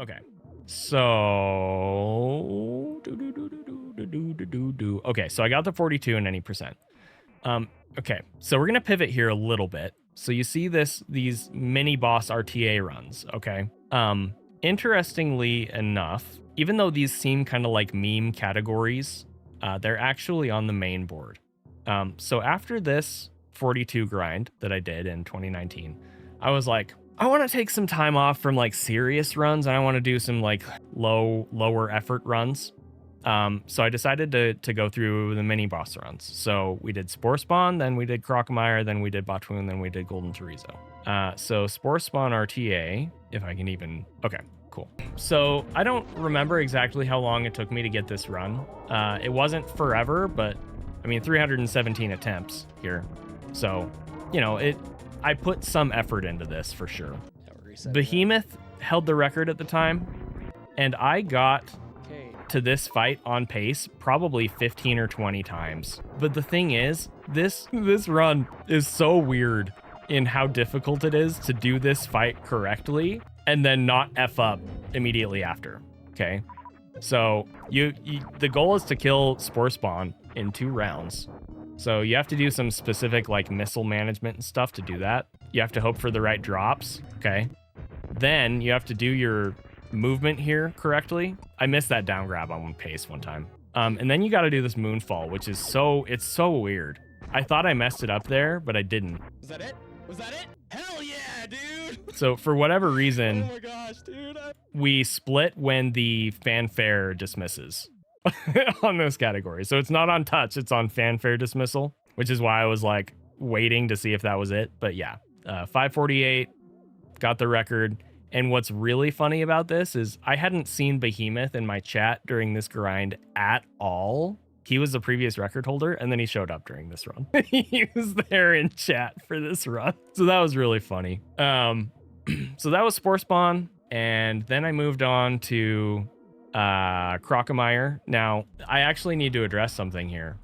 Okay. So okay, so I got the 42 in any percent. Okay, so we're gonna pivot here a little bit. So you see these mini boss RTA runs, okay? Interestingly enough, even though these seem kind of like meme categories, they're actually on the main board. So after this 42 grind that I did in 2019, I was like, I want to take some time off from like serious runs, and I want to do some like lower effort runs. So I decided to go through the mini boss runs. So we did Spore Spawn, then we did Crocamire, then we did Botwoon, then we did Golden Torizo. So Spore Spawn RTA, if I can even, okay, cool. So I don't remember exactly how long it took me to get this run. It wasn't forever, but I mean, 317 attempts here. So, you know, I put some effort into this for sure. Behemoth held the record at the time, and I got to this fight on pace probably 15 or 20 times. But the thing is, this run is so weird in how difficult it is to do this fight correctly and then not F up immediately after, okay? So the goal is to kill Spore Spawn in 2 rounds. So you have to do some specific like missile management and stuff to do that. You have to hope for the right drops, okay? Then you have to do your movement here correctly. I missed that down grab on one pace one time. And then you got to do this moonfall, which is it's so weird. I thought I messed it up there, but I didn't. Was that it? Was that it? Hell yeah, dude! So for whatever reason, oh my gosh, dude. We split when the fanfare dismisses on this category. So it's not on touch, it's on fanfare dismissal, which is why I was like waiting to see if that was it. But yeah, 548, got the record. And what's really funny about this is I hadn't seen Behemoth in my chat during this grind at all. He was the previous record holder, and then he showed up during this run. He was there in chat for this run. So that was really funny. So that was Spore Spawn, and then I moved on to Crocamire. Now, I actually need to address something here.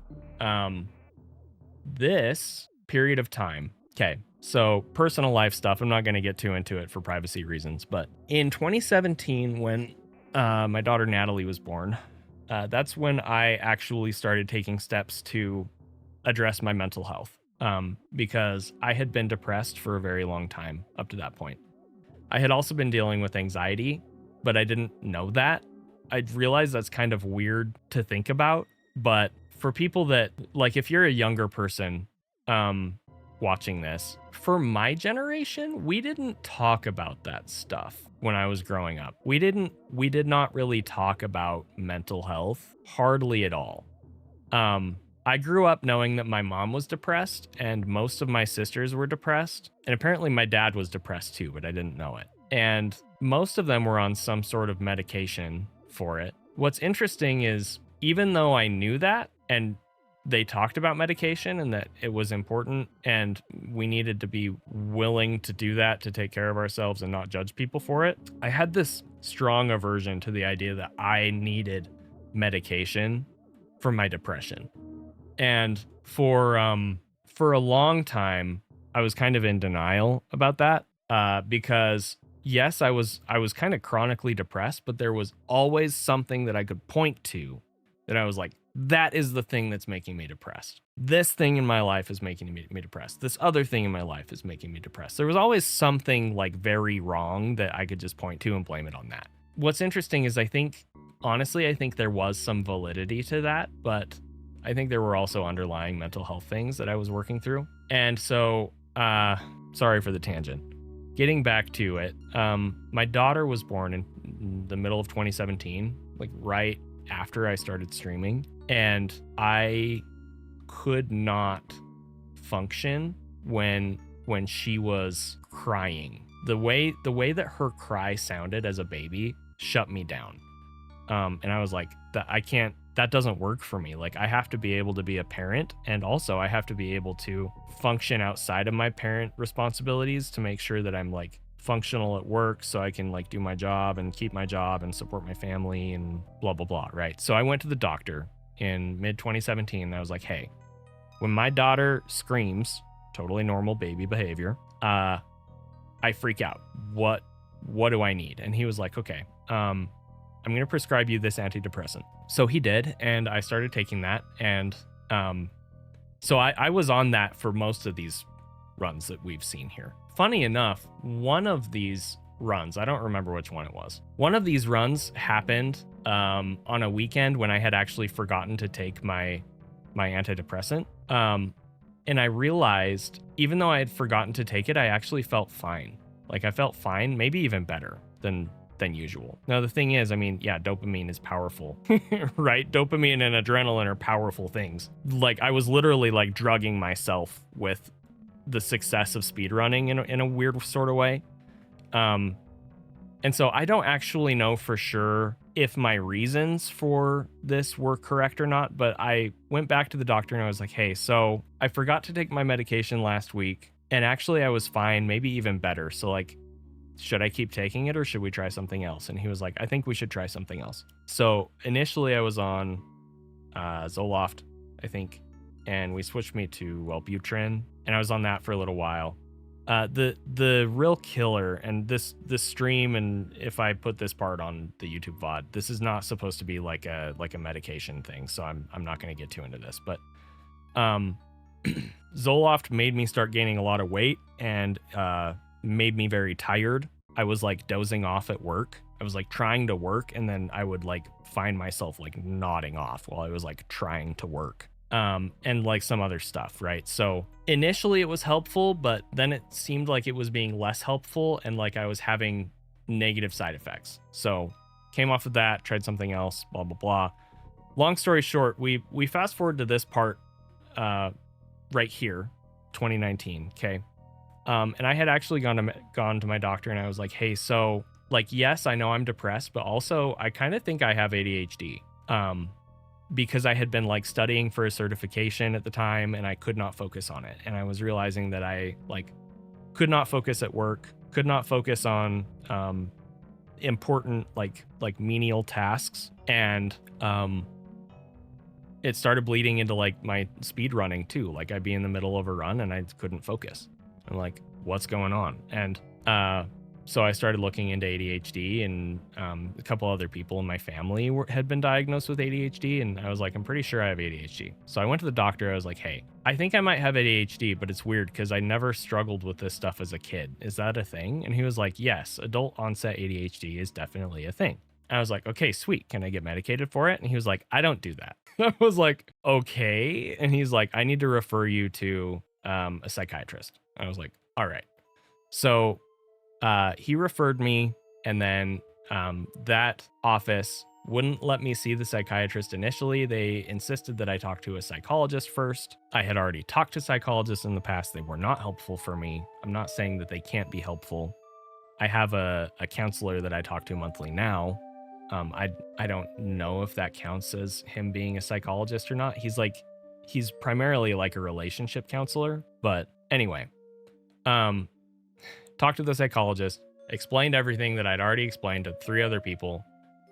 This period of time, okay, so personal life stuff, I'm not going to get too into it for privacy reasons, but in 2017, when my daughter Natalie was born, that's when I actually started taking steps to address my mental health, because I had been depressed for a very long time up to that point. I had also been dealing with anxiety, but I didn't know that. I realized that's kind of weird to think about, but for people that, like, if you're a younger person watching this, for my generation, we didn't talk about that stuff when I was growing up. We did not really talk about mental health, hardly at all. I grew up knowing that my mom was depressed and most of my sisters were depressed. And apparently my dad was depressed too, but I didn't know it. And most of them were on some sort of medication for it. What's interesting is, even though I knew that and they talked about medication and that it was important and we needed to be willing to do that to take care of ourselves and not judge people for it, I had this strong aversion to the idea that I needed medication for my depression. And for a long time, I was kind of in denial about that, because yes, I was kind of chronically depressed, but there was always something that I could point to that I was like, that is the thing that's making me depressed. This thing in my life is making me depressed. This other thing in my life is making me depressed. There was always something like very wrong that I could just point to and blame it on that. What's interesting is I think there was some validity to that, but I think there were also underlying mental health things that I was working through. And so, sorry for the tangent. Getting back to it, my daughter was born in the middle of 2017, like right after I started streaming, and I could not function when she was crying. The way that her cry sounded as a baby shut me down. And I was like, that doesn't work for me. Like, I have to be able to be a parent, and also I have to be able to function outside of my parent responsibilities to make sure that I'm like functional at work so I can like do my job and keep my job and support my family and blah, blah, blah, right? So I went to the doctor in mid 2017 and I was like, hey, when my daughter screams, totally normal baby behavior, I freak out. What what do I need? And he was like, okay, I'm going to prescribe you this antidepressant. So he did, and I started taking that. And so I was on that for most of these runs that we've seen here. Funny enough, one of these runs, I don't remember which one it was. One of these runs happened on a weekend when I had actually forgotten to take my antidepressant. And I realized, even though I had forgotten to take it, I actually felt fine. Like, I felt fine, maybe even better than usual. Now, the thing is, I mean, yeah, dopamine is powerful, right? Dopamine and adrenaline are powerful things. Like, I was literally like drugging myself with the success of speedrunning in a weird sort of way. And so I don't actually know for sure if my reasons for this were correct or not, but I went back to the doctor and I was like, hey, so I forgot to take my medication last week, and actually I was fine, maybe even better. So like, should I keep taking it or should we try something else? And he was like, I think we should try something else. So initially I was on Zoloft, I think, and we switched me to Wellbutrin, and I was on that for a little while. The real killer, and this stream, and if I put this part on the YouTube VOD, this is not supposed to be like a medication thing, so I'm not going to get too into this, but Zoloft made me start gaining a lot of weight and made me very tired. I was like dozing off at work. I was like trying to work, and then I would like find myself like nodding off while I was like trying to work. And like some other stuff, right? So initially it was helpful, but then it seemed like it was being less helpful, and like I was having negative side effects. So came off of that, tried something else, blah, blah, blah. Long story short, we fast forward to this part right here, 2019, okay? And I had actually gone to my doctor, and I was like, hey, so like, yes, I know I'm depressed, but also I kind of think I have ADHD. Because I had been like studying for a certification at the time, and I could not focus on it. And I was realizing that I like could not focus at work, could not focus on important like menial tasks. And it started bleeding into like my speed running too. Like, I'd be in the middle of a run and I couldn't focus. I'm like, what's going on? And so I started looking into ADHD, and a couple other people in my family had been diagnosed with ADHD, and I was like, I'm pretty sure I have ADHD. So I went to the doctor. I was like, hey, I think I might have ADHD, but it's weird because I never struggled with this stuff as a kid. Is that a thing? And he was like, yes, adult onset ADHD is definitely a thing. And I was like, okay, sweet. Can I get medicated for it? And he was like, I don't do that. I was like, okay. And he's like, I need to refer you to a psychiatrist. I was like, all right. So he referred me, and then that office wouldn't let me see the psychiatrist initially. They insisted that I talk to a psychologist first. I had already talked to psychologists in the past. They were not helpful for me. I'm not saying that they can't be helpful. I have a counselor that I talk to monthly now. I don't know if that counts as him being a psychologist or not. He's primarily like a relationship counselor. But anyway, talked to the psychologist, explained everything that I'd already explained to 3 other people,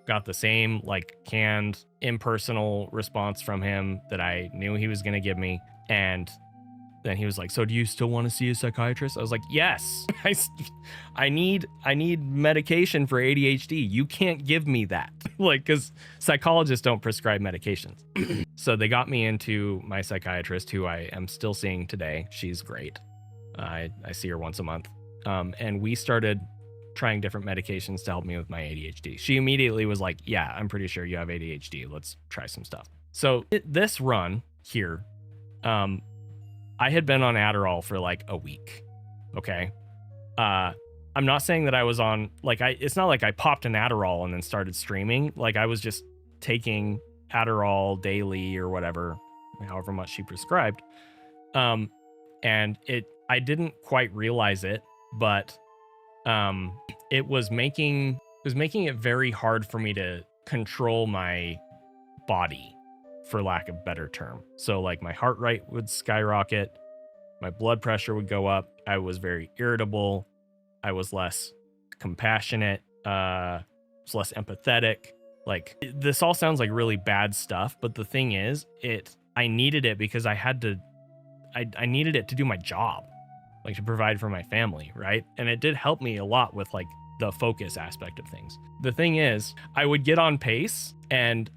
got the same like canned impersonal response from him that I knew he was going to give me. And then he was like, so do you still want to see a psychiatrist? I was like, yes, I need medication for ADHD. You can't give me that. Like, because psychologists don't prescribe medications. So they got me into my psychiatrist, who I am still seeing today. She's great. I see her once a month. And we started trying different medications to help me with my ADHD. She immediately was like, yeah, I'm pretty sure you have ADHD. Let's try some stuff. So this run here, I had been on Adderall for like a week. Okay. I'm not saying that I was on, like, it's not like I popped an Adderall and then started streaming. Like, I was just taking Adderall daily or whatever, however much she prescribed. And I didn't quite realize it, but it was making it very hard for me to control my body, for lack of a better term. So like my heart rate would skyrocket, my blood pressure would go up, I was very irritable, I was less compassionate, was less empathetic. Like, this all sounds like really bad stuff, but the thing is, I needed it because I needed it to do my job, like to provide for my family, right? And it did help me a lot with like the focus aspect of things. The thing is, I would get on pace and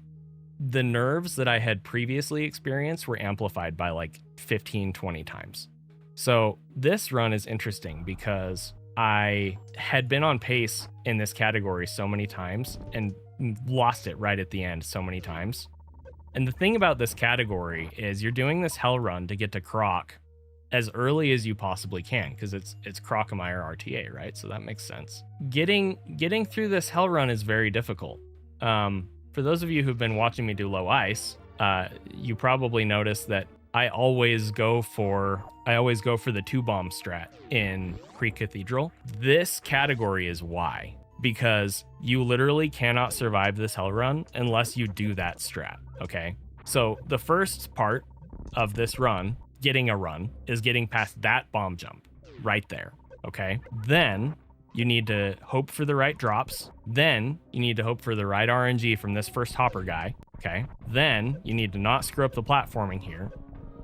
the nerves that I had previously experienced were amplified by like 15, 20 times. So this run is interesting because I had been on pace in this category so many times and lost it right at the end so many times. And the thing about this category is you're doing this hell run to get to Croc as early as you possibly can, because it's Crocamire RTA, right? So that makes sense. Getting through this hell run is very difficult. For those of you who've been watching me do low ice, you probably noticed that I always go for the 2-bomb strat in Creek Cathedral. This category is why, because you literally cannot survive this hell run unless you do that strat, okay? So the first part of this run, getting a run, is getting past that bomb jump right there, okay? Then you need to hope for the right drops. Then you need to hope for the right RNG from this first hopper guy, okay? Then you need to not screw up the platforming here.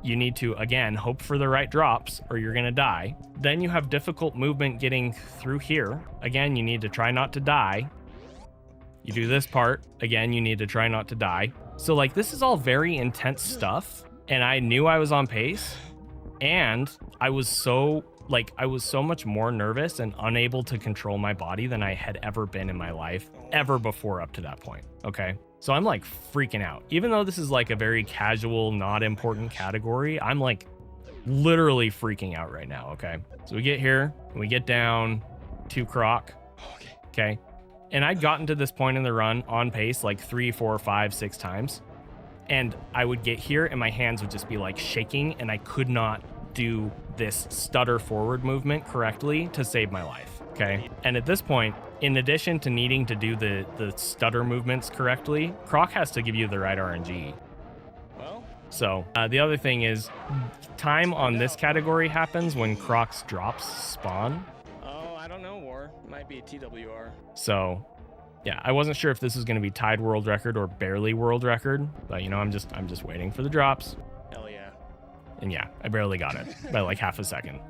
You need to, again, hope for the right drops or you're gonna die. Then you have difficult movement getting through here. Again, you need to try not to die. You do this part. Again, you need to try not to die. So like, this is all very intense stuff. And I knew I was on pace. And I was so much more nervous and unable to control my body than I had ever been in my life, ever before up to that point, okay? So I'm like freaking out. Even though this is like a very casual, not important category, I'm like literally freaking out right now, okay? So we get here, and we get down to Croc, okay? And I'd gotten to this point in the run on pace like 3, 4, 5, 6 times. And I would get here and my hands would just be like shaking and I could not do this stutter forward movement correctly to save my life, okay? And at this point, in addition to needing to do the stutter movements correctly, Croc has to give you the right RNG. Well, so the other thing is, time on this category happens when Croc's drops spawn. Oh, I don't know, War. Might be a TWR. So yeah, I wasn't sure if this was going to be tied world record or barely world record, but you know, I'm just waiting for the drops. Hell yeah. And yeah, I barely got it by like half a second.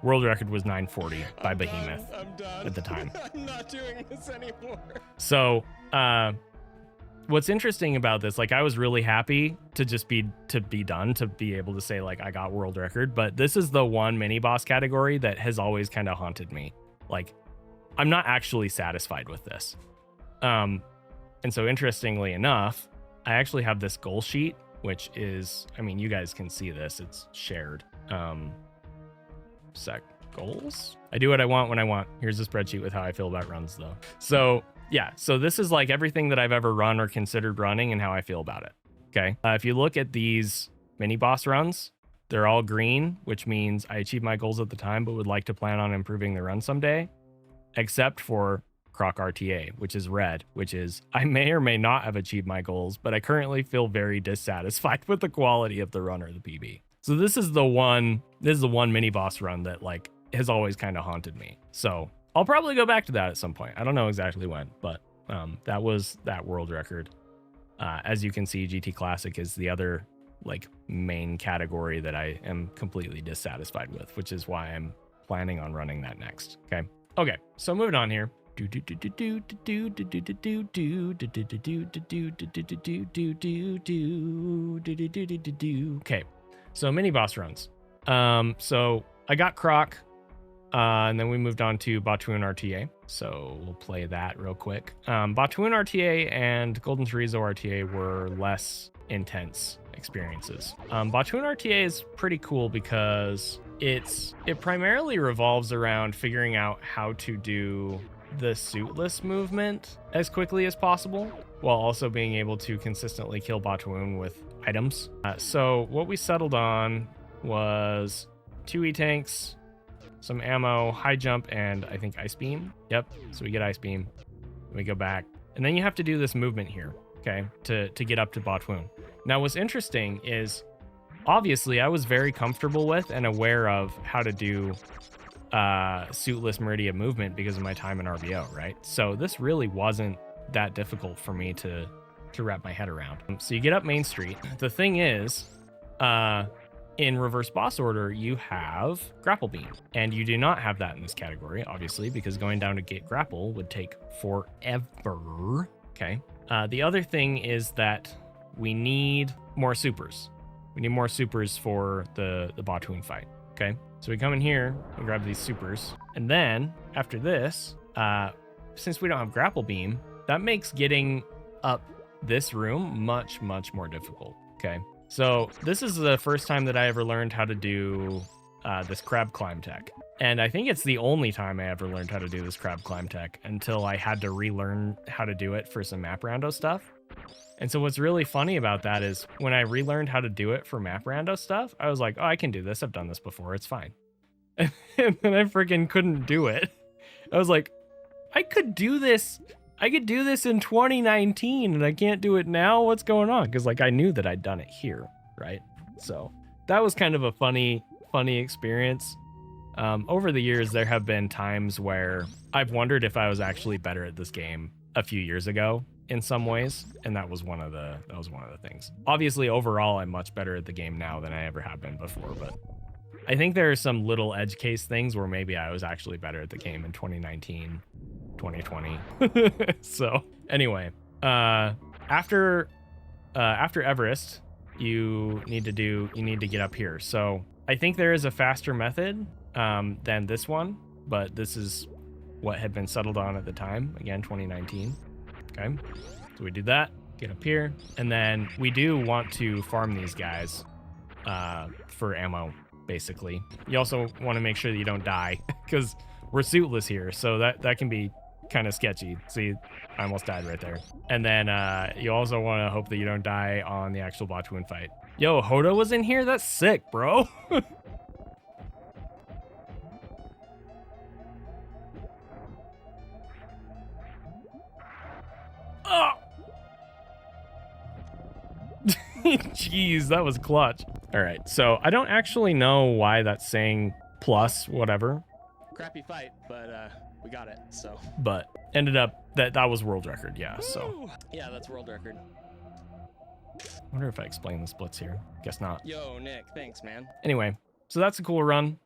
World record was 940 by Behemoth I'm done. at the time. I'm not doing this anymore. So what's interesting about this, like I was really happy to just be done, to be able to say like I got world record, but this is the one mini boss category that has always kind of haunted me. Like I'm not actually satisfied with this. And so interestingly enough, I actually have this goal sheet, which is, I mean, you guys can see this, it's shared. Sec goals. I do what I want when I want. Here's a spreadsheet with how I feel about runs though. So yeah, so this is like everything that I've ever run or considered running and how I feel about it. Okay. If you look at these mini boss runs, they're all green, which means I achieved my goals at the time, but would like to plan on improving the run someday, except for Croc RTA, which is red, which is I may or may not have achieved my goals, but I currently feel very dissatisfied with the quality of the run or the PB. So this is the one mini boss run that like has always kind of haunted me. So I'll probably go back to that at some point. I don't know exactly when, but that was that world record. As you can see, GT Classic is the other like main category that I am completely dissatisfied with, which is why I'm planning on running that next. Okay, so moving on here. Okay, so mini boss runs. So I got Croc, and then we moved on to Botwoon RTA. So we'll play that real quick. Botwoon RTA and Golden Torizo RTA were less intense experiences. Botwoon RTA is pretty cool because it primarily revolves around figuring out how to do the suitless movement as quickly as possible while also being able to consistently kill Botwoon with items. So what we settled on was 2 E-tanks, some ammo, high jump, and I think ice beam. Yep, so we get ice beam, we go back, and then you have to do this movement here, okay, to get up to Botwoon. Now what's interesting is obviously I was very comfortable with and aware of how to do suitless Meridia movement because of my time in RBO, right? So this really wasn't that difficult for me to wrap my head around. So you get up Main Street. The thing is, in reverse boss order, you have Grapple Beam, and you do not have that in this category, obviously, because going down to get Grapple would take forever. Okay. The other thing is that we need more supers. We need more supers for the Botwoon fight. Okay. So we come in here and grab these supers, and then after this, since we don't have Grapple Beam, that makes getting up this room much more difficult. Okay. So this is the first time that I ever learned how to do this crab climb tech. And I think it's the only time I ever learned how to do this crab climb tech until I had to relearn how to do it for some map rando stuff. And so what's really funny about that is when I relearned how to do it for map rando stuff, I was like, oh, I can do this. I've done this before. It's fine. And then I freaking couldn't do it. I was like, I could do this. I could do this in 2019 and I can't do it now. What's going on? Because like I knew that I'd done it here, right? So that was kind of a funny experience. Over the years, there have been times where I've wondered if I was actually better at this game a few years ago in some ways, and that was one of the things. Obviously, overall, I'm much better at the game now than I ever have been before, but I think there are some little edge case things where maybe I was actually better at the game in 2019. 2020. So anyway, after Everest, you need to get up here. So I think there is a faster method than this one, but this is what had been settled on at the time. Again, 2019. Okay, so we do that, get up here, and then we do want to farm these guys for ammo, basically. You also want to make sure that you don't die because we're suitless here, so that can be kind of sketchy. See, I almost died right there. And then you also want to hope that you don't die on the actual Botwoon fight. Yo, Hodo was in here? That's sick, bro. Oh! Jeez, that was clutch. All right, so I don't actually know why that's saying plus whatever. Crappy fight, but we got it, so. But ended up that was world record, yeah. Woo! So Yeah, that's world record. I wonder if I explain the splits here. Guess not. Yo, Nick, thanks, man. Anyway, so that's a cool run.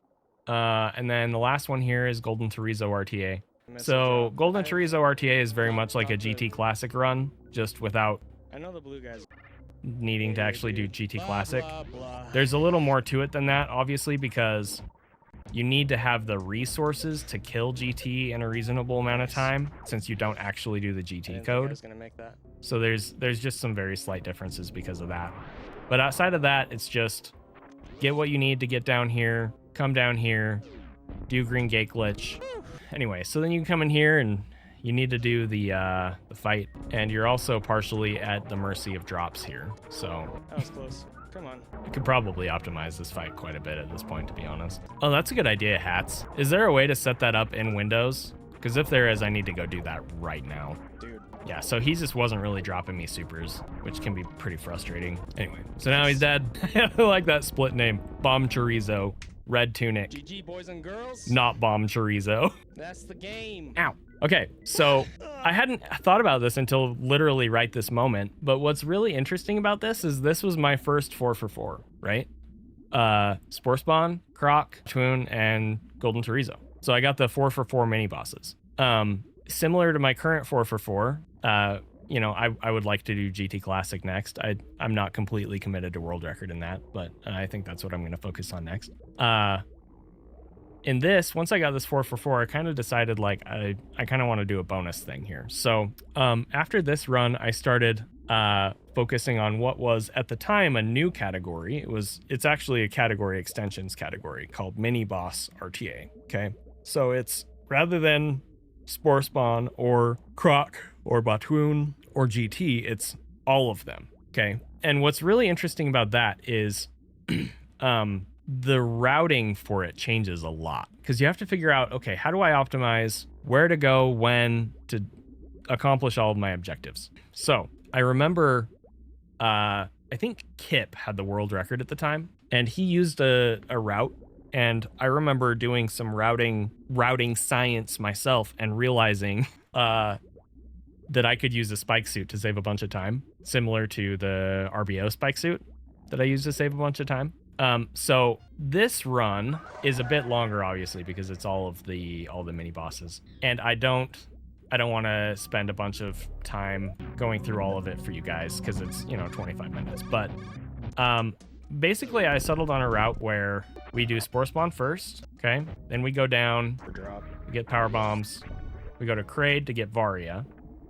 And then the last one here is Golden Torizo RTA. So Golden Torizo RTA is very much like a GT Classic run, just without I know the blue guys needing to actually do GT blah, Classic. blah, blah. There's a little more to it than that, obviously, because you need to have the resources to kill GT in a reasonable amount of time, since you don't actually do the I didn't GT think I code. was gonna make that. So there's just some very slight differences because of that. But outside of that, it's just get what you need to get down here, come down here, do green gate glitch. Anyway, so then you come in here and you need to do the fight, and you're also partially at the mercy of drops here. So That was close. Come on. I could probably optimize this fight quite a bit at this point, to be honest. Oh, that's a good idea, Hats. Is there a way to set that up in Windows? Because if there is, I need to go do that right now. Dude. Yeah, so he just wasn't really dropping me supers, which can be pretty frustrating. Anyway, so now he's dead. I like that split name. Bomb Chorizo, Red Tunic, GG, boys and girls. not Bomb Chorizo. That's the game. Ow. Okay, so I hadn't thought about this until literally right this moment, but what's really interesting about this is this was my first 4-for-4, right? Spore Spawn, Croc, Botwoon, and Golden Torizo. So I got the 4-for-4 mini bosses. Similar to my current 4-for-4, you know, I would like to do GT Classic next. I'm not completely committed to world record in that, but I think that's what I'm going to focus on next. In this, once I got this 4-for-4, I kind of decided like I kind of want to do a bonus thing here. So after this run, I started focusing on what was at the time a new category. It's actually a category extensions category called Mini Boss RTA. Okay, so it's rather than Spore Spawn or Croc or Botwoon or GT, it's all of them. Okay, and what's really interesting about that is the routing for it changes a lot, because you have to figure out, okay, how do I optimize where to go when to accomplish all of my objectives? So I remember I think Kip had the world record at the time, and he used a route, and I remember doing some routing science myself and realizing that I could use a spike suit to save a bunch of time, similar to the RBO spike suit that I used to save a bunch of time. So this run is a bit longer, obviously, because it's all the mini bosses, and I don't want to spend a bunch of time going through all of it for you guys because it's 25 minutes. But basically, I settled on a route where we do Spore Spawn first, okay? Then we go down, we get Power Bombs, we go to Kraid to get Varia.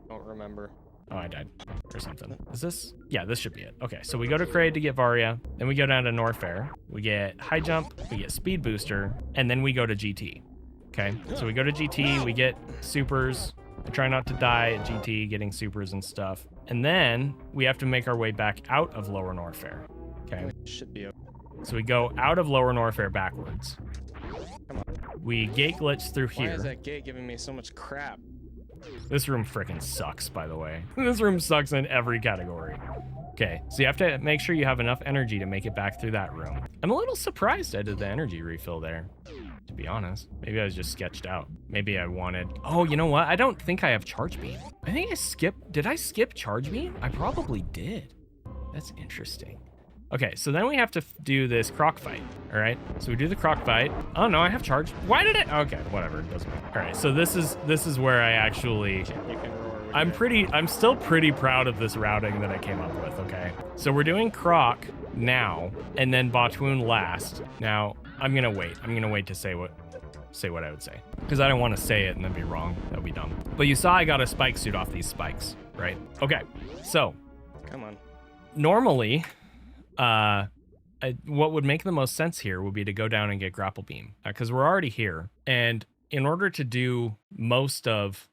Don't remember. Oh, I died or something. Is this? Yeah, this should be it. Okay, so we go to Kraid to get Varia, then we go down to Norfair, we get High Jump, we get Speed Booster, and then we go to GT. Okay, so we go to GT, we get Supers. I try not to die at GT, getting Supers and stuff. And then we have to make our way back out of Lower Norfair. Okay. Should be okay. So we go out of Lower Norfair backwards. Come on. We gate glitch through here. Why is that gate giving me so much crap? This room freaking sucks, by the way. This room sucks in every category. Okay, so you have to make sure you have enough energy to make it back through that room. I'm a little surprised I did the energy refill there, to be honest. Maybe I was just sketched out. Maybe I wanted... Oh, you know what? I don't think I have Charge Beam. I think I skipped... Did I skip Charge Beam? I probably did. That's interesting. Okay, so then we have to do this croc fight, all right? So we do the croc fight. Oh, no, I have charge. Why did I? Okay, whatever, it doesn't matter. All right, so this is where I actually... You can roar. I'm still pretty proud of this routing that I came up with, okay? So we're doing croc now, and then Botwoon last. Now, I'm gonna wait to say what I would say, because I don't want to say it and then be wrong. That would be dumb. But you saw I got a spike suit off these spikes, right? Okay, so... Come on. Normally... what would make the most sense here would be to go down and get grapple beam, because we're already here, and in order to do most of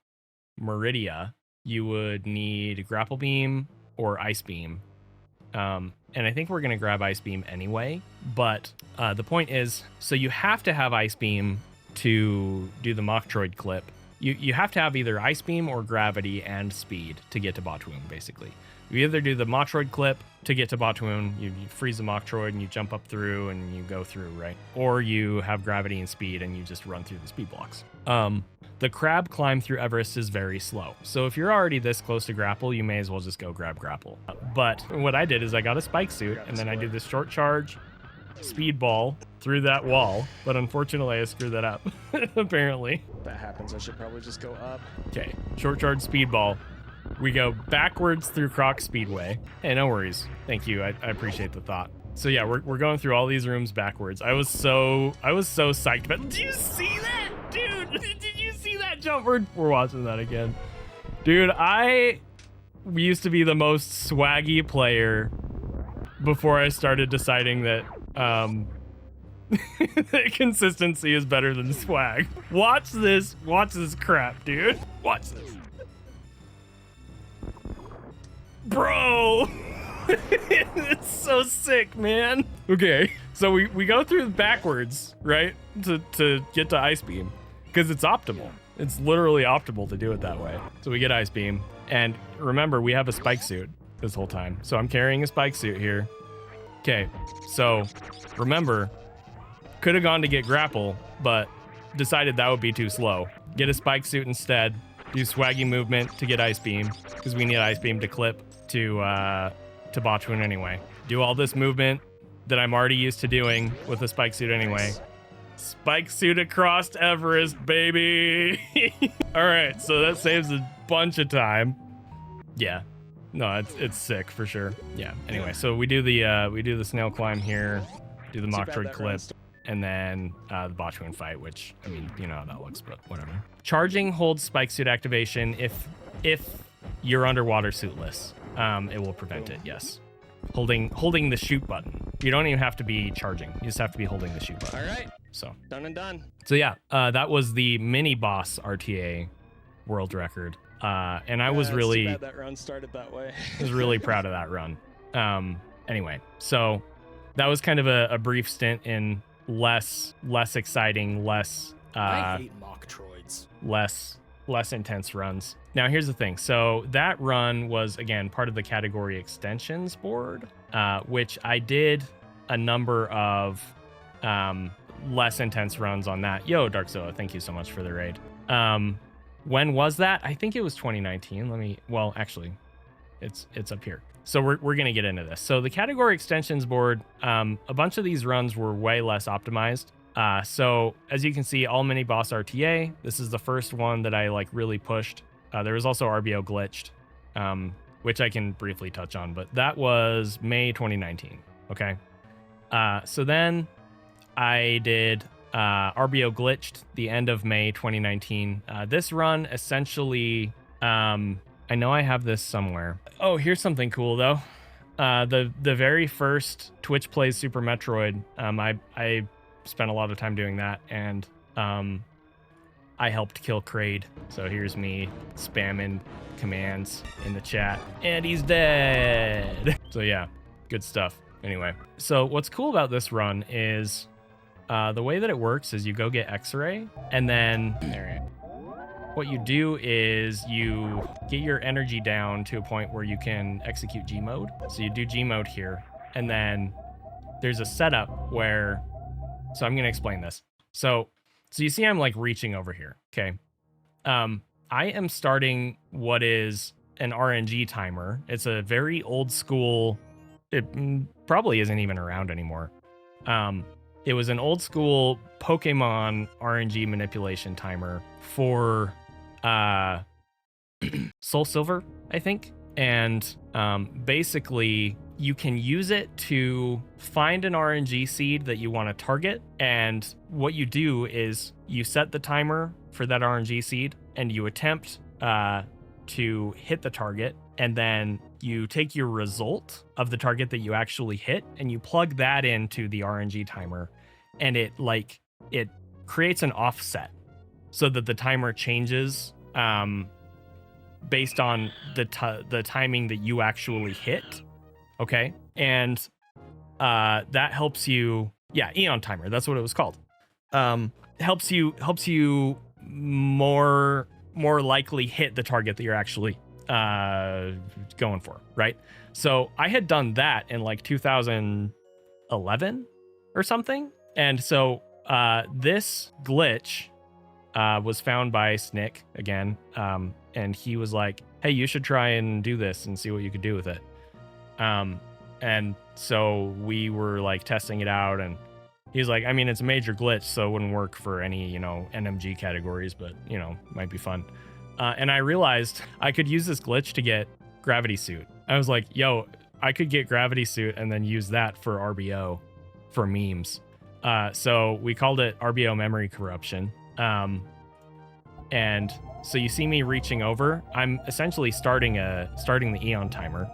Meridia you would need grapple beam or ice beam, and I think we're gonna grab ice beam anyway. But the point is, so you have to have ice beam to do the Metroid clip. You have to have either ice beam or gravity and speed to get to Botwoon, basically. You either do the Metroid clip to get to Botwoon, you freeze the Metroid and you jump up through and you go through, right? Or you have gravity and speed and you just run through the speed blocks. The crab climb through Everest is very slow. So if you're already this close to grapple, you may as well just go grab grapple. But what I did is I got a spike suit and then I did this short charge speed ball through that wall. But unfortunately, I screwed that up, apparently. If that happens, I should probably just go up. Okay, short charge speed ball. We go backwards through Croc Speedway. Hey, no worries. Thank you. I appreciate the thought. So yeah, we're going through all these rooms backwards. I was so psyched. But did you see that, dude? Did you see that jump? We're watching that again, dude. I used to be the most swaggy player before I started deciding that that consistency is better than swag. Watch this crap, dude. Watch this. Bro, it's so sick, man. Okay, so we go through backwards, right, to get to Ice Beam, because it's optimal. It's literally optimal to do it that way. So we get Ice Beam, and remember, we have a spike suit this whole time. So I'm carrying a spike suit here. Okay, so remember, could have gone to get grapple, but decided that would be too slow. Get a spike suit instead. Do swaggy movement to get Ice Beam, because we need Ice Beam to clip to Botwoon anyway. Do all this movement that I'm already used to doing with the spike suit anyway. Spike suit across Everest, baby. All right, so that saves a bunch of time. Yeah, no, it's sick for sure. Yeah. Anyway, so we do the snail climb here, do the Metroid clip, and then the Botwoon fight, which, I mean, you know how that looks, but whatever. Charging holds spike suit activation if you're underwater suitless. It will prevent it, yes. Holding the shoot button. You don't even have to be charging. You just have to be holding the shoot button. All right. So done and done. So yeah, that was the mini boss RTA world record. And I was really... Too bad that run started that way. I was really proud of that run. Anyway, so that was kind of a brief stint in less exciting, less I hate Metroids. less intense runs. Now here's the thing. So that run was, again, part of the category extensions board, which I did a number of less intense runs on that. Yo, Darkzilla, thank you so much for the raid. When was that? I think it was 2019. Actually, It's up here. So we're gonna get into this. So the category extensions board, a bunch of these runs were way less optimized. So as you can see, all mini boss RTA. This is the first one that I like really pushed. There was also RBO glitched, which I can briefly touch on, but that was May 2019. Okay. So then I did RBO glitched the end of May 2019. This run essentially, I know I have this somewhere. Oh, here's something cool though. The very first Twitch Plays Super Metroid, I spent a lot of time doing that, and I helped kill Kraid. So here's me spamming commands in the chat, and he's dead. So yeah, good stuff. Anyway, so what's cool about this run is the way that it works is you go get X-ray, and then what you do is you get your energy down to a point where you can execute G mode. So you do G mode here, and then there's a setup where, so I'm going to explain this. So you see I'm like reaching over here. Okay. I am starting what is an RNG timer. It's a very old school, it probably isn't even around anymore. It was an old school Pokemon RNG manipulation timer for Soul Silver, I think. And basically you can use it to find an RNG seed that you want to target. And what you do is you set the timer for that RNG seed and you attempt to hit the target. And then you take your result of the target that you actually hit and you plug that into the RNG timer. And it creates an offset so that the timer changes based on the timing that you actually hit. Okay. And that helps you, Eon timer, that's what it was called. Helps you more likely hit the target that you're actually going for, right? So I had done that in like 2011 or something. And so this glitch was found by Snick again. And he was like, hey, you should try and do this and see what you could do with it. And so we were like testing it out, and he's like, I mean, it's a major glitch, so it wouldn't work for any, NMG categories, but, might be fun. And I realized I could use this glitch to get Gravity Suit. I was like, yo, I could get Gravity Suit and then use that for RBO for memes. So we called it RBO Memory Corruption. And so you see me reaching over. I'm essentially starting the Eon timer.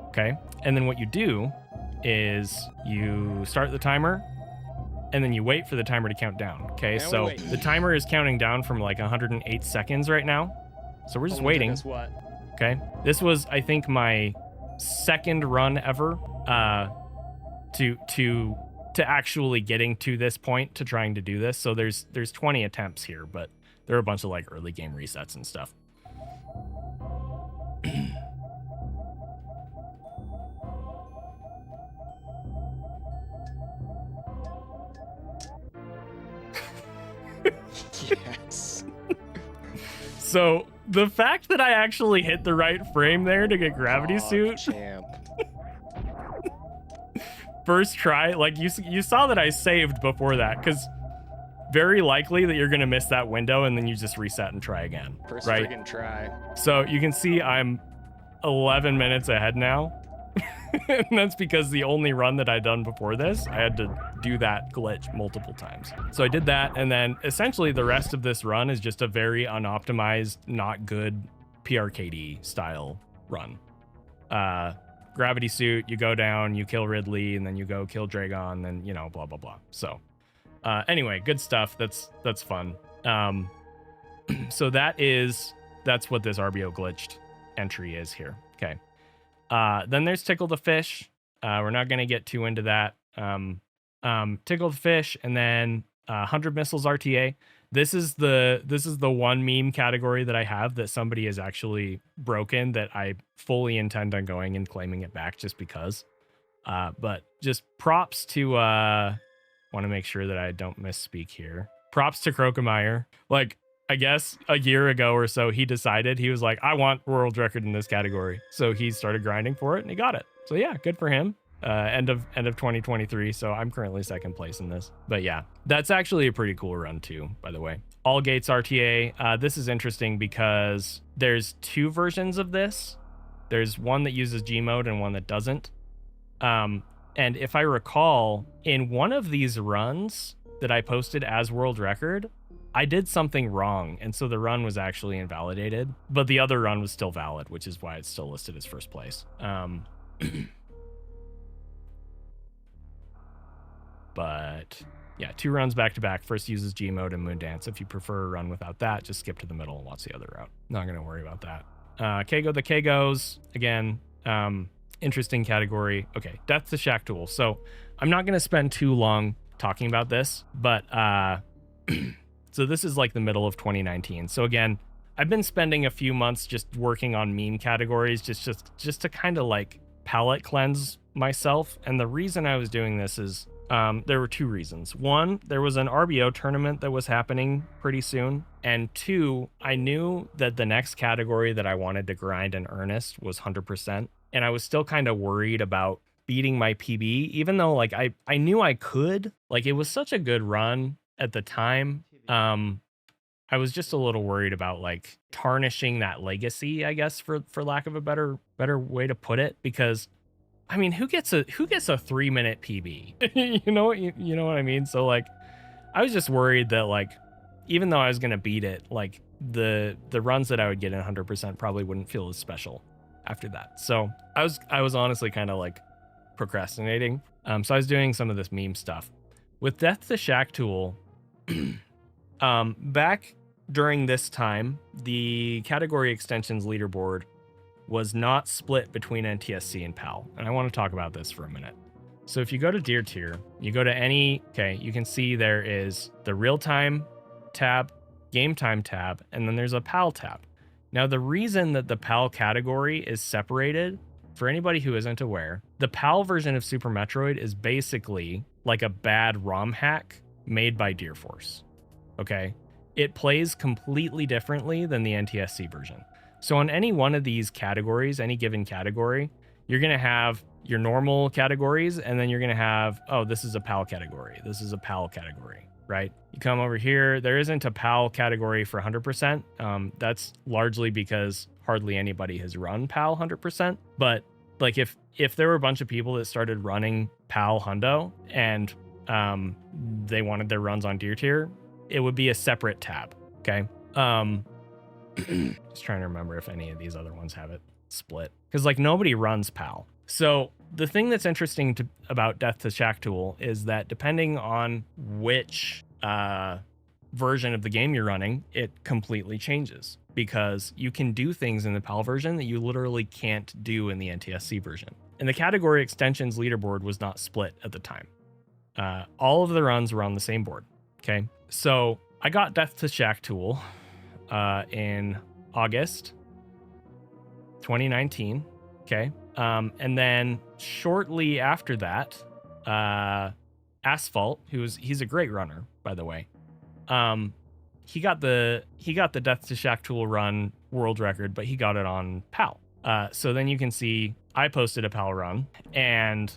Okay. And then what you do is you start the timer and then you wait for the timer to count down. Okay. So the timer is counting down from like 108 seconds right now. So we're just waiting. What? Okay. This was, I think, my second run ever to actually getting to this point to trying to do this. So there's 20 attempts here, but there are a bunch of like early game resets and stuff. Yes. So the fact that I actually hit the right frame there to get Gravity Suit, Champ. first try, like you saw that I saved before that, because very likely that you're gonna miss that window and then you just reset and try again. First right? friggin' try. So you can see I'm 11 minutes ahead now. And that's because the only run that I'd done before this, I had to do that glitch multiple times. So I did that, and then essentially the rest of this run is just a very unoptimized, not good PRKD style run. Gravity Suit, you go down, you kill Ridley, and then you go kill Dragon, and blah blah blah. So anyway, good stuff. That's fun. So that's what this RBO glitched entry is here. Okay. Then there's Tickle the Fish. We're not going to get too into that. Tickle the Fish, and then 100 Missiles RTA. This is the one meme category that I have that somebody has actually broken that I fully intend on going and claiming it back just because. But just props to want to make sure that I don't misspeak here. Props to Crocamire. Like, I guess a year ago or so, he decided, he was like, I want world record in this category. So he started grinding for it and he got it. So yeah, good for him. End of 2023. So I'm currently second place in this. But yeah, that's actually a pretty cool run too, by the way. All Gates RTA. This is interesting because there's two versions of this. There's one that uses G mode and one that doesn't. And if I recall, in one of these runs that I posted as world record, I did something wrong, and so the run was actually invalidated, but the other run was still valid, which is why it's still listed as first place. But yeah, 2 runs back to back. First uses G mode and Moon Dance. If you prefer a run without that, just skip to the middle and watch the other route. Not gonna worry about that. Kago the Kagos, again, interesting category. Okay, Death to Shacktool. So I'm not gonna spend too long talking about this, but so this is like the middle of 2019. So again, I've been spending a few months just working on meme categories, just to kind of like palette cleanse myself. And the reason I was doing this is there were 2 reasons. 1, there was an RBO tournament that was happening pretty soon. And 2, I knew that the next category that I wanted to grind in earnest was 100%. And I was still kind of worried about beating my PB, even though like I knew I could. Like it was such a good run at the time. I was just a little worried about like tarnishing that legacy, I guess, for lack of a better way to put it, because I mean, who gets a 3-minute PB? you know what I mean? So like I was just worried that like even though I was going to beat it, like the runs that I would get in 100% probably wouldn't feel as special after that. So I was honestly kind of like procrastinating. So I was doing some of this meme stuff with Death to Shacktool. Back during this time, the category extensions leaderboard was not split between NTSC and PAL. And I want to talk about this for a minute. So if you go to Deer Tier, you go to any, okay, you can see there is the real time tab, game time tab, and then there's a PAL tab. Now, the reason that the PAL category is separated, for anybody who isn't aware, the PAL version of Super Metroid is basically like a bad ROM hack made by Deer Force. Okay, it plays completely differently than the NTSC version. So on any one of these categories, any given category, you're going to have your normal categories, and then you're going to have, oh, this is a PAL category. This is a PAL category, right? You come over here, there isn't a PAL category for 100%. That's largely because hardly anybody has run PAL 100%. But like if there were a bunch of people that started running PAL Hundo and they wanted their runs on Deer Tier, it would be a separate tab. Okay. Just trying to remember if any of these other ones have it split, because like nobody runs PAL. So the thing that's interesting about Death to Shacktool is that depending on which version of the game you're running, it completely changes, because you can do things in the PAL version that you literally can't do in the NTSC version. And the category extensions leaderboard was not split at the time. All of the runs were on the same board. Okay. So I got Death to Shacktool in August 2019. Okay. And then shortly after that, Asphalt, he's a great runner, by the way. He got the Death to Shacktool run world record, but he got it on PAL. So then you can see I posted a PAL run, and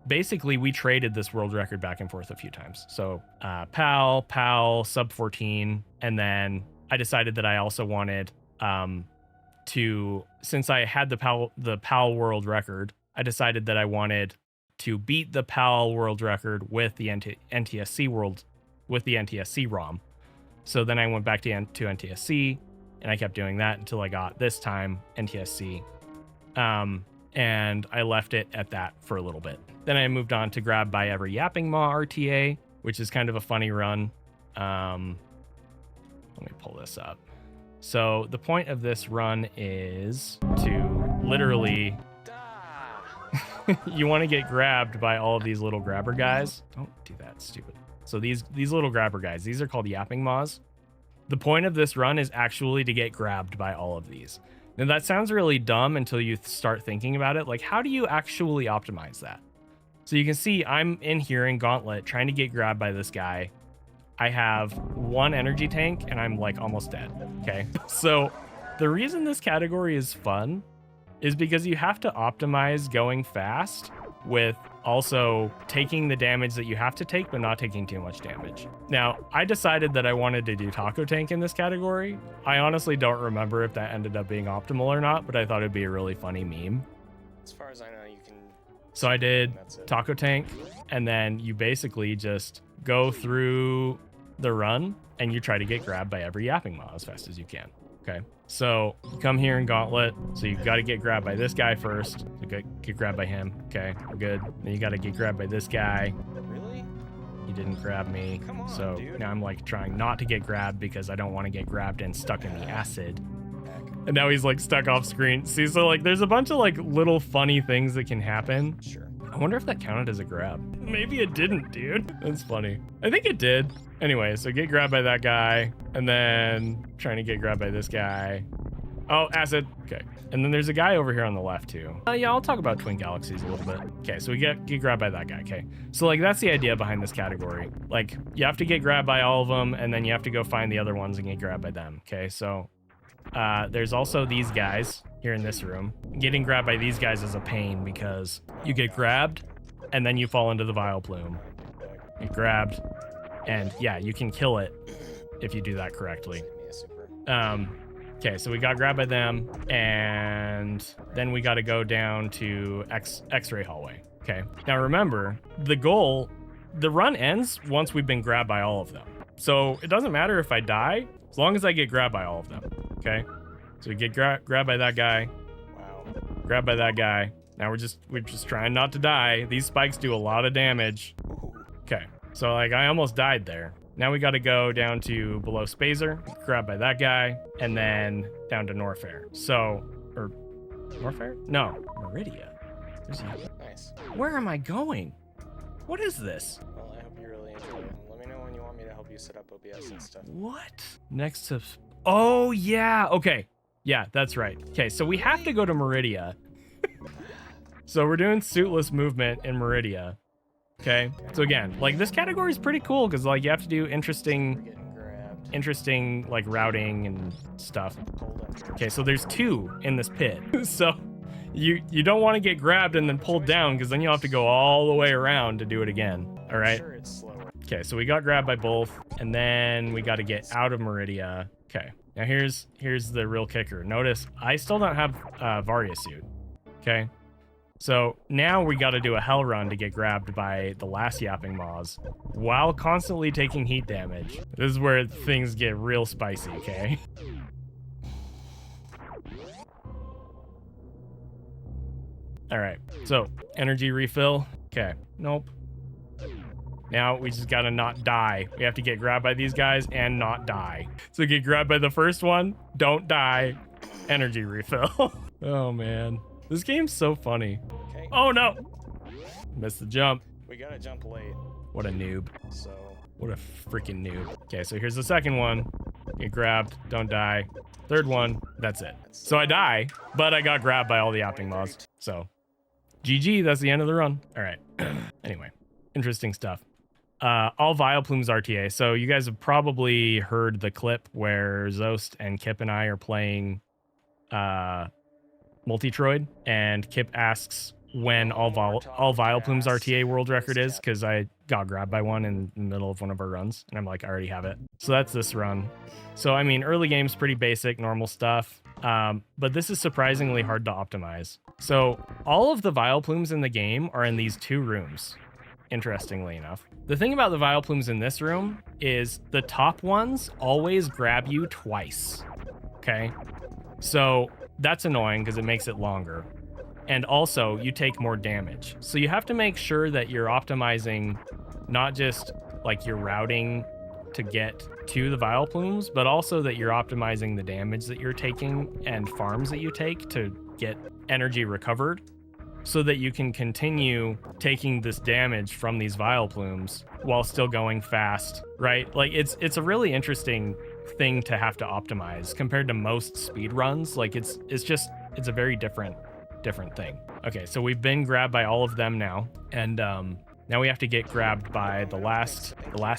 basically we traded this world record back and forth a few times. So PAL, sub 14, and then I decided that I also wanted to, since I had the PAL world record, I decided that I wanted to beat the PAL world record with the NTSC ROM. So then I went back to NTSC, and I kept doing that until I got this time NTSC. And I left it at that for a little bit. Then I moved on to grab by every Yapping Maw RTA, which is kind of a funny run. Let me pull this up. So the point of this run is to literally you want to get grabbed by all of these little grabber guys. Don't do that, stupid. So these little grabber guys, these are called Yapping Maws. The point of this run is actually to get grabbed by all of these. Now that sounds really dumb until you start thinking about it. Like, how do you actually optimize that? So you can see I'm in here in Gauntlet trying to get grabbed by this guy. I have 1 energy tank and I'm like almost dead. Okay. So the reason this category is fun is because you have to optimize going fast with also taking the damage that you have to take, but not taking too much damage. Now, I decided that I wanted to do Taco Tank in this category. I honestly don't remember if that ended up being optimal or not, but I thought it'd be a really funny meme. As far as I know, you can. So I did That's it. Taco Tank, and then you basically just go through the run and you try to get grabbed by every Yapping Maw as fast as you can. Okay, so you come here in Gauntlet, so you got to get grabbed by this guy first. So get grabbed by him. Okay, we're good. Then you got to get grabbed by this guy. Really? He didn't grab me. Come on, so dude. now I'm like trying not to get grabbed because I don't want to get grabbed and stuck in the acid. Heck. And now he's like stuck off screen. See, so like there's a bunch of like little funny things that can happen. Sure. I wonder if that counted as a grab. Maybe it didn't, dude. That's funny. I think it did. Anyway, so get grabbed by that guy, and then trying to get grabbed by this guy. Oh, acid. Okay. And then there's a guy over here on the left too. Yeah, I'll talk about Twin Galaxies a little bit. Okay, so we get grabbed by that guy. Okay. So like that's the idea behind this category. Like you have to get grabbed by all of them, and then you have to go find the other ones and get grabbed by them. Okay, so there's also these guys here in this room. Getting grabbed by these guys is a pain because you get grabbed and then you fall into the Vileplume. Get grabbed, and yeah, you can kill it if you do that correctly. Give me a super. Okay, so we got grabbed by them, and then we got to go down to X-ray hallway. Okay, now remember, the run ends once we've been grabbed by all of them. So it doesn't matter if I die, as long as I get grabbed by all of them. Okay, so we get grabbed by that guy, Wow. grabbed by that guy. Now we're just trying not to die. These spikes do a lot of damage. Ooh. Okay, so like I almost died there. Now we got to go down to below Spazer, grabbed by that guy, and then down to Norfair. So, or Norfair? No, Meridia. Nice. Where am I going? What is this? Well, I hope you really enjoy it. Let me know when you want me to help you set up OBS and stuff. What? Next to... Oh, yeah. Okay. Yeah, that's right. Okay, so we have to go to Meridia. So we're doing suitless movement in Meridia. Okay, so again, like this category is pretty cool because like you have to do We're interesting getting grabbed. like routing and stuff. Hold on. Okay, so there's 2 in this pit. So you don't want to get grabbed and then pulled down because then you'll have to go all the way around to do it again. All right. Sure, it's slower. Okay, so we got grabbed by both, and then we got to get out of Meridia. Okay, now here's the real kicker. Notice I still don't have Varia suit. Okay. So now we got to do a hell run to get grabbed by the last Yapping Maws while constantly taking heat damage. This is where things get real spicy, okay? All right, so energy refill. Okay, nope. Now we just got to not die. We have to get grabbed by these guys and not die. So get grabbed by the first one, don't die, energy refill. Oh man. This game's so funny. Okay. Oh no! Missed the jump. We gotta jump late, What a noob. so What a freaking noob. Okay, so here's the second one. Get grabbed, don't die. Third one, that's it. So I die, but I got grabbed by all the Yapping Maws. So GG, that's the end of the run. All right. Anyway, interesting stuff. All Vileplumes RTA. So you guys have probably heard the clip where Zost and Kip and I are playing Multitroid, and Kip asks when all Vileplumes RTA world record is because I got grabbed by one in the middle of one of our runs, and I'm like, I already have it. So that's this run. So I mean, early game's pretty basic, normal stuff, but this is surprisingly hard to optimize. So all of the Vileplumes in the game are in these 2 rooms, interestingly enough. The thing about the Vileplumes in this room is the top ones always grab you twice, okay? So that's annoying because it makes it longer. And also, you take more damage. So you have to make sure that you're optimizing not just like your routing to get to the Vileplumes, but also that you're optimizing the damage that you're taking and farms that you take to get energy recovered so that you can continue taking this damage from these Vileplumes while still going fast, right? Like it's a really interesting thing to have to optimize compared to most speed runs. Like it's a very different thing. Okay, so we've been grabbed by all of them now, and Now we have to get grabbed by the last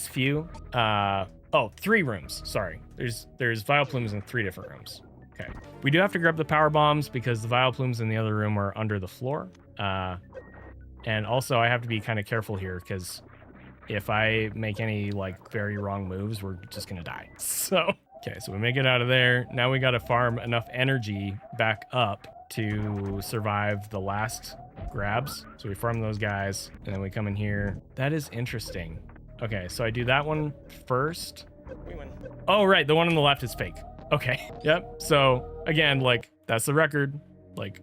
few. Oh, 3 rooms. Sorry. There's Vileplumes in 3 different rooms. Okay. We do have to grab the power bombs because the Vileplumes in the other room are under the floor. And also I have to be kind of careful here because if I make any like very wrong moves, we're just gonna die. So, okay, so we make it out of there. Now we gotta farm enough energy back up to survive the last grabs. So we farm those guys and then we come in here. That is interesting. Okay, so I do that one first. We win. Oh, right, the one on the left is fake. Okay, yep. So again, like that's the record. Like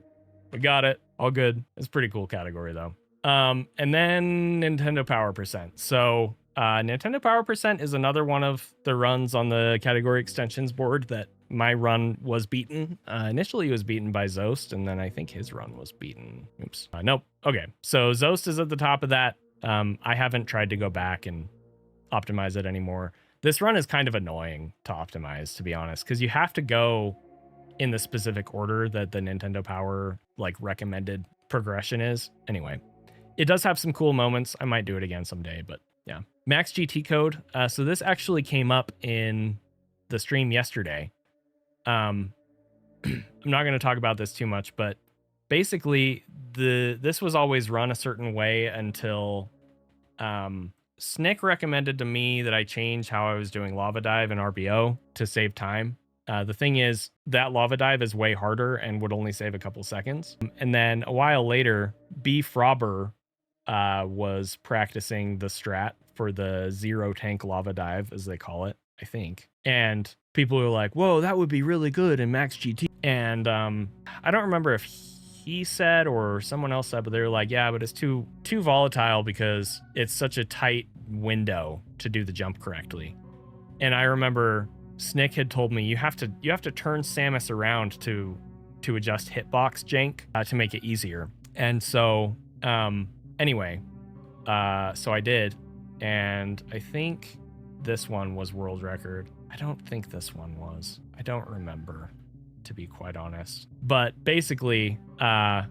we got it, all good. It's a pretty cool category though. And then Nintendo Power Percent. So Nintendo Power Percent is another one of the runs on the category extensions board that my run was beaten. Initially it was beaten by Zost, and then I think his run was beaten. Oops. Nope. Okay, so Zost is at the top of that. I haven't tried to go back and optimize it anymore. This run is kind of annoying to optimize, to be honest, because you have to go in the specific order that the Nintendo Power like recommended progression is. Anyway, it does have some cool moments. I might do it again someday, but yeah. Max GT code. So this actually came up in the stream yesterday. I'm not going to talk about this too much, but basically this was always run a certain way until Snick recommended to me that I change how I was doing Lava Dive and RBO to save time. The thing is that Lava Dive is way harder and would only save a couple seconds. And then a while later, B Frobber was practicing the strat for the 0 tank Lava Dive, as they call it, I think. And people were like, whoa, that would be really good in Max GT. And I don't remember if he said or someone else said, but they were like, yeah, but it's too volatile because it's such a tight window to do the jump correctly. And I remember Snick had told me you have to turn Samus around to adjust hitbox jank to make it easier. And so anyway, so I did, and I think this one was world record. I don't think this one was. I don't remember, to be quite honest. But basically, I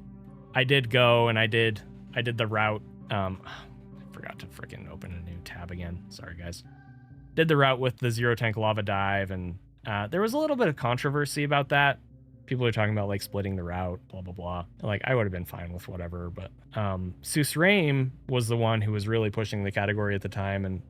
did go and I did the route. I forgot to freaking open a new tab again. Sorry, guys. Did the route with the 0 tank Lava Dive, and there was a little bit of controversy about that. People are talking about like splitting the route, blah, blah, blah. Like I would have been fine with whatever, but Susraim was the one who was really pushing the category at the time, and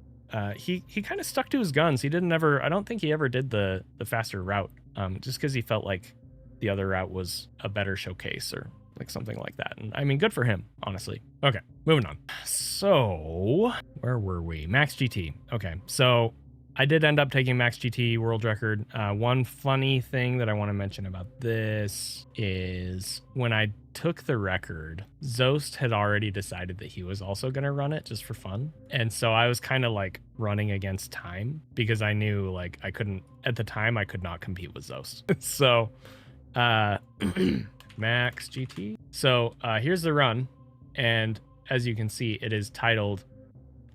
he kind of stuck to his guns. He didn't ever, I don't think he ever did the faster route, just because he felt like the other route was a better showcase or like something like that. And I mean, good for him, honestly. Okay, moving on. So where were we? Max GT. Okay, so I did end up taking Max GT world record. One funny thing that I want to mention about this is when I took the record, Zost had already decided that he was also going to run it just for fun. And so I was kind of like running against time because I knew like I couldn't, at the time, I could not compete with Zost. So Max GT. So here's the run. And as you can see, it is titled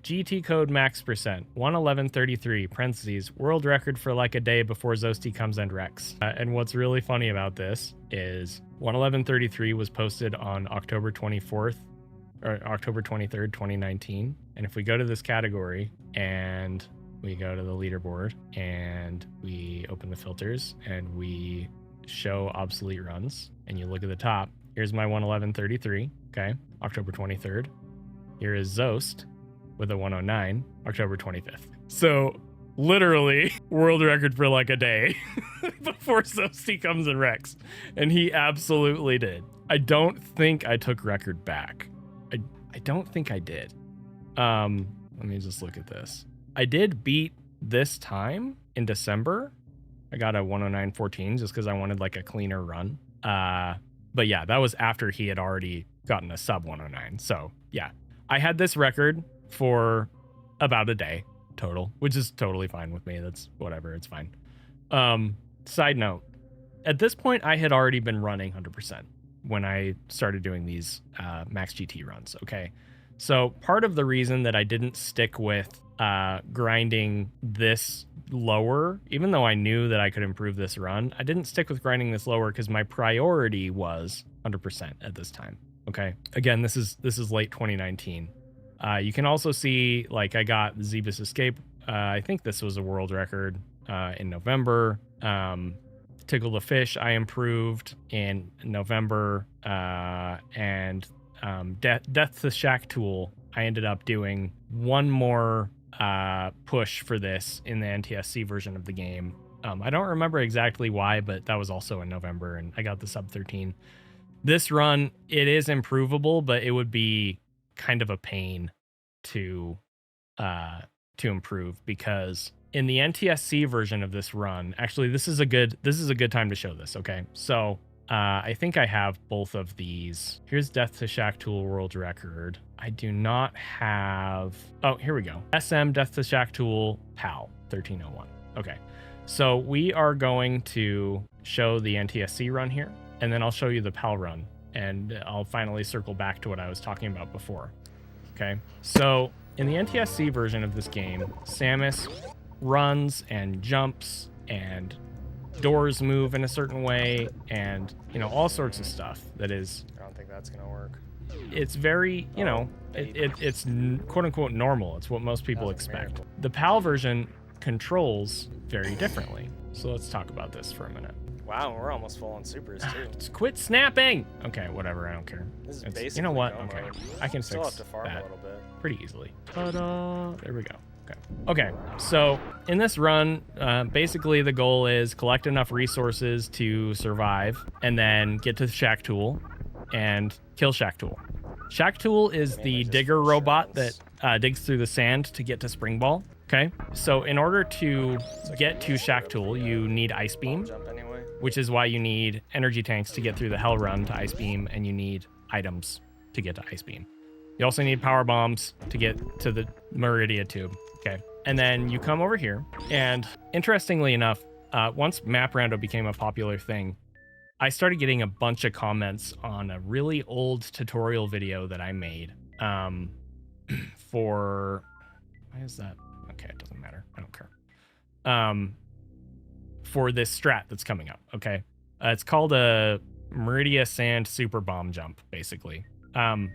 GT code max percent 111.33 parentheses world record for like a day before Zosty comes and wrecks. And what's really funny about this is 111.33 was posted on October 24th or October 23rd, 2019. And if we go to this category and we go to the leaderboard and we open the filters and we show obsolete runs and you look at the top, here's my 111.33. Okay, October 23rd. Here is Zost with a 109, October 25th. So literally world record for like a day before Zosty comes and wrecks. And he absolutely did. I don't think I took record back. I don't think I did. Let me just look at this. I did beat this time in December. I got a 109.14 just because I wanted like a cleaner run. But yeah, that was after he had already gotten a sub 109. So yeah, I had this record for about a day total, which is totally fine with me. That's whatever, it's fine. Side note, at this point I had already been running 100% when I started doing these Max GT runs. Okay, so part of the reason that I didn't stick with grinding this lower, even though I knew that I could improve this run, I didn't stick with grinding this lower because my priority was 100% at this time. Okay, again, this is late 2019. You can also see, like, I got the Zebus Escape. I think this was a world record in November. Tickle the Fish I improved in November. And Death to Shacktool, I ended up doing one more push for this in the NTSC version of the game. I don't remember exactly why, but that was also in November, and I got the sub 13. This run, it is improvable, but it would be kind of a pain to improve, because in the NTSC version of this run, actually this is a good time to show this. Okay, so I think I have both of these. Here's Death to Shacktool world record. I do not have, oh, here we go. SM Death to Shacktool PAL 1301. Okay, so we are going to show the NTSC run here, and then I'll show you the PAL run, and I'll finally circle back to what I was talking about before. Okay, so in the NTSC version of this game, Samus runs and jumps, and doors move in a certain way, and, you know, all sorts of stuff that is... I don't think that's gonna work. It's very, you know, it's quote-unquote normal. It's what most people expect. The PAL version controls very differently. So let's talk about this for a minute. Wow, we're almost full on supers too. Just quit snapping! Okay, whatever, I don't care. This is basically you know what? go Okay, mode. I can Still fix have to farm that a little bit. pretty easily. Ta-da! There we go. Okay, so in this run, basically the goal is collect enough resources to survive, and then get to Shacktool and kill Shacktool. Shacktool is the digger robot that digs through the sand to get to Spring Ball. Okay, so in order to get to Shacktool, you need Ice Beam, Jump anyway. which is why you need energy tanks to get through the Hell Run to Ice Beam, and you need items to get to Ice Beam. You also need power bombs to get to the Meridia Tube. Okay, and then you come over here, and interestingly enough, once Map Rando became a popular thing, I started getting a bunch of comments on a really old tutorial video that I made for... Why is that? Okay, it doesn't matter. I don't care. For this strat that's coming up, okay? It's called a Meridia Sand Super Bomb Jump, basically. And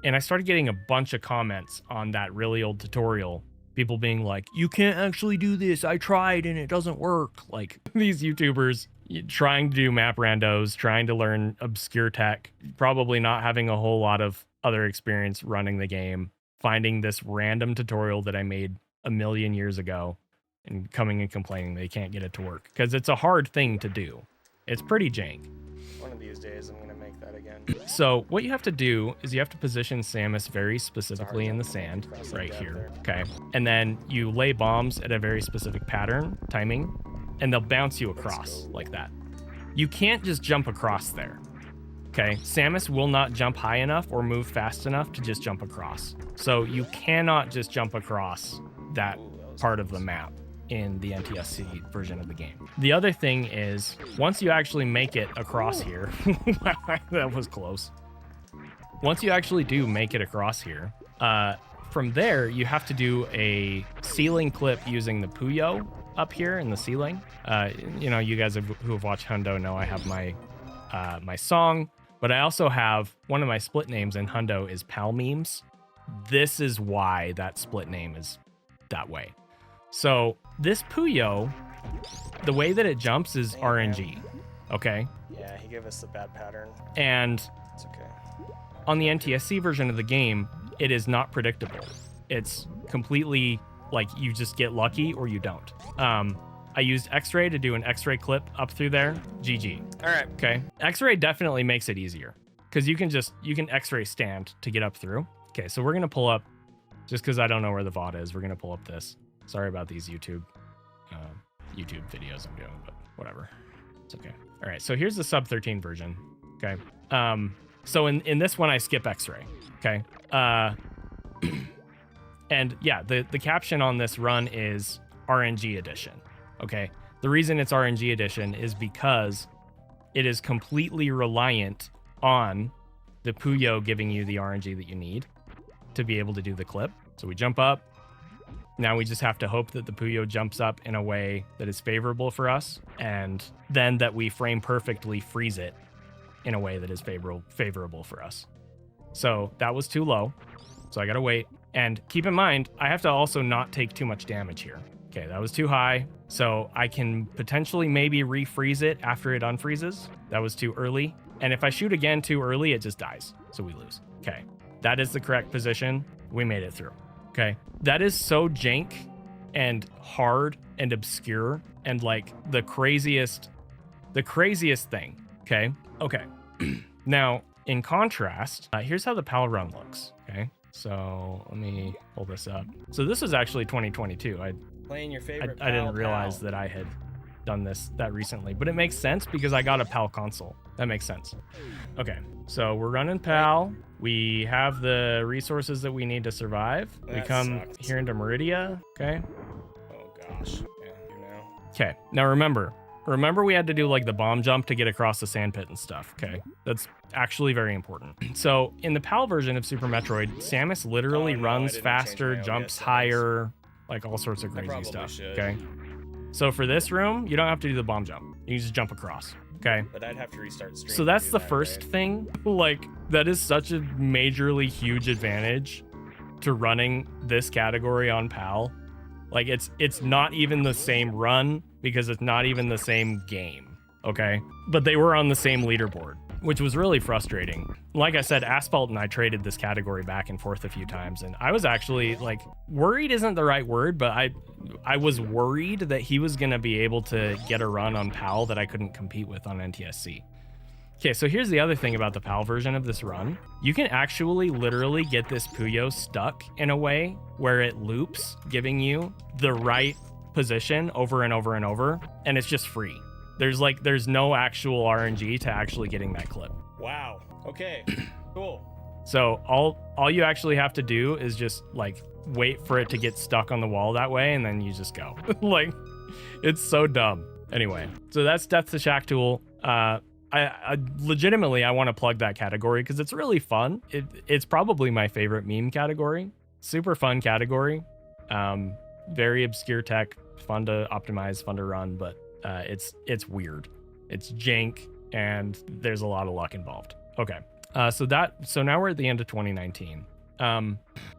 I started getting a bunch of comments on that really old tutorial. People being like, you can't actually do this. I tried and it doesn't work. Like, these YouTubers trying to do map randos, trying to learn obscure tech, probably not having a whole lot of other experience running the game, finding this random tutorial that I made a million years ago and coming and complaining they can't get it to work, because it's a hard thing to do. It's pretty jank. One of these days, I'm gonna make that again. So what you have to do is you have to position Samus very specifically in the sand, Cross right the gap here, there. okay? And then you lay bombs at a very specific pattern, timing, and they'll bounce you across like that. You can't just jump across there, okay? Samus will not jump high enough or move fast enough to just jump across. So you cannot just jump across that part of the map in the NTSC version of the game. The other thing is, once you actually make it across here, that was close. Once you actually do make it across here, from there, you have to do a ceiling clip using the Puyo up here in the ceiling. You know, you guys who have watched Hundo know I have my my song, but I also have one of my split names in Hundo is Pal Memes. This is why that split name is that way. So this Puyo, the way that it jumps is RNG, okay? Yeah, he gave us the bad pattern. And It's okay. on the NTSC version of the game, it is not predictable. It's completely like you just get lucky or you don't. I used X-Ray to do an X-Ray clip up through there. GG. All right. Okay. X-Ray definitely makes it easier because you can X-Ray stand to get up through. Okay, so we're gonna pull up, just because I don't know where the VOD is, we're gonna pull up this. Sorry about these YouTube videos I'm doing, but whatever. It's okay. All right, so here's the sub 13 version. Okay. So in this one I skip X-Ray. Okay. And yeah, the caption on this run is RNG edition. Okay. The reason it's RNG edition is because it is completely reliant on the Puyo giving you the RNG that you need to be able to do the clip. So we jump up. Now we just have to hope that the Puyo jumps up in a way that is favorable for us, and then that we frame perfectly freeze it in a way that is favorable for us. So that was too low. So I gotta wait. And keep in mind, I have to also not take too much damage here. Okay, that was too high. So I can potentially maybe refreeze it after it unfreezes. That was too early. And if I shoot again too early, it just dies. So we lose. Okay, that is the correct position. We made it through. Okay, that is so jank and hard and obscure and like the craziest thing. Okay. Now, in contrast, here's how the PAL run looks. Okay, so let me pull this up. So this was actually 2022. Playing your favorite. I didn't realize that I had done that recently, but it makes sense because I got a PAL console. That makes sense. Okay, so we're running PAL. We have the resources that we need to survive. We come here into Meridia. Okay. Oh gosh. Yeah, you know. Okay. Now remember we had to do like the bomb jump to get across the sand pit and stuff. Okay. That's actually very important. So in the PAL version of Super Metroid, Samus literally runs faster, jumps higher, like all sorts of crazy stuff. Should. Okay. So for this room, you don't have to do the bomb jump. You just jump across. Okay. But I'd have to restart stream. So that's the first thing. Like, that is such a majorly huge advantage to running this category on PAL. Like, it's not even the same run because it's not even the same game. Okay. But they were on the same leaderboard, which was really frustrating. Like I said, Asphalt and I traded this category back and forth a few times, and I was actually like, worried isn't the right word, but I was worried that he was going to be able to get a run on PAL that I couldn't compete with on NTSC. Okay, so here's the other thing about the PAL version of this run. You can actually literally get this Puyo stuck in a way where it loops, giving you the right position over and over and over, and it's just free. There's no actual RNG to actually getting that clip. Wow. Okay. Cool. So all you actually have to do is just like wait for it to get stuck on the wall that way, and then you just go. Like, it's so dumb. Anyway, so that's Death to Shacktool. I legitimately want to plug that category because it's really fun. It's probably my favorite meme category. Super fun category. Very obscure tech, fun to optimize, fun to run, but it's weird. It's jank, and there's a lot of luck involved. Okay. So now we're at the end of 2019.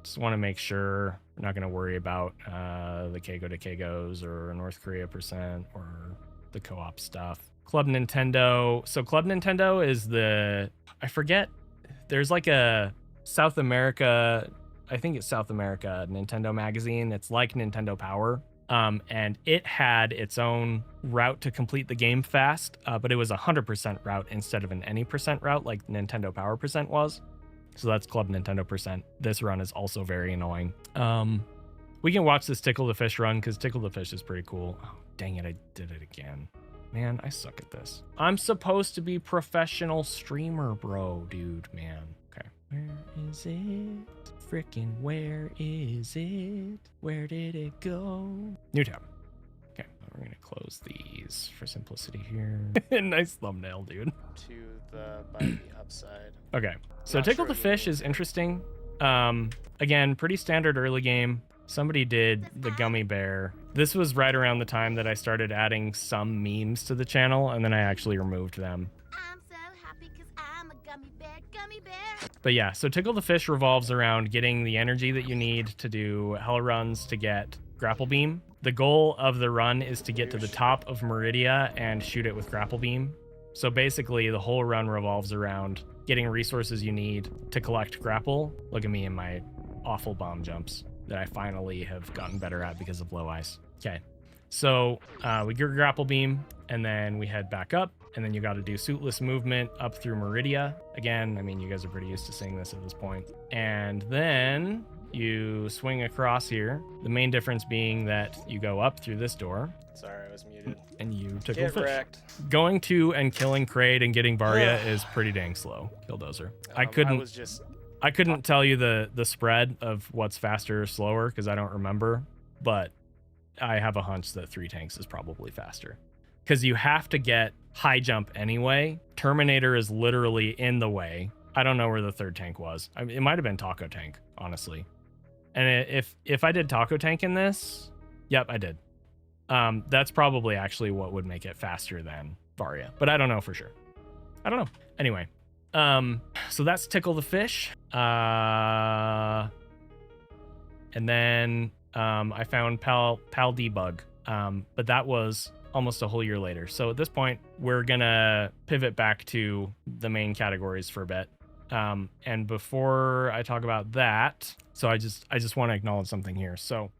Just want to make sure we're not going to worry about the Keigo to Keigos or North Korea percent or the co-op stuff. Club Nintendo. So Club Nintendo is I forget, there's like a South America, I think it's South America Nintendo magazine. It's like Nintendo Power. And it had its own route to complete the game fast, but it was a 100% route instead of an any percent route like Nintendo Power percent was. So that's Club Nintendo percent. This run is also very annoying. We can watch this Tickle the Fish run because Tickle the Fish is pretty cool. Oh, dang it, I did it again. Man, I suck at this. I'm supposed to be professional streamer, bro, dude, man. Okay. Where is it? Frickin' where is it? Where did it go? New tab. Okay, we're gonna close these for simplicity here. Nice thumbnail, dude. To by the upside. Okay, so Tickle the Fish is interesting. Again, pretty standard early game. Somebody did the gummy bear. This was right around the time that I started adding some memes to the channel, and then I actually removed them. I'm so happy because I'm a gummy bear. But yeah, so Tickle the Fish revolves around getting the energy that you need to do hell runs to get Grapple Beam. The goal of the run is to get to the top of Meridia and shoot it with Grapple Beam. So basically, the whole run revolves around getting resources you need to collect Grapple. Look at me and my awful bomb jumps that I finally have gotten better at because of low ice. Okay, so we get Grapple Beam, and then we head back up, and then you got to do suitless movement up through Meridia. Again, I mean, you guys are pretty used to seeing this at this point. And then you swing across here. The main difference being that you go up through this door. Sorry, I was muted. And you tickle the fish. Wrecked. Going to and killing Kraid and getting Varia is pretty dang slow. Killdozer. I couldn't tell you the spread of what's faster or slower because I don't remember, but I have a hunch that 3 tanks is probably faster because you have to get high jump anyway. Terminator is literally in the way. I don't know where the 3rd tank was. I mean, it might have been Taco Tank, honestly. And if I did Taco Tank in this, yep, I did. That's probably actually what would make it faster than Varia, but I don't know for sure. I don't know. Anyway. So that's Tickle the Fish. And then I found Pal Debug, but that was almost a whole year later. So at this point, we're gonna pivot back to the main categories for a bit. And before I talk about that, so I just want to acknowledge something here. So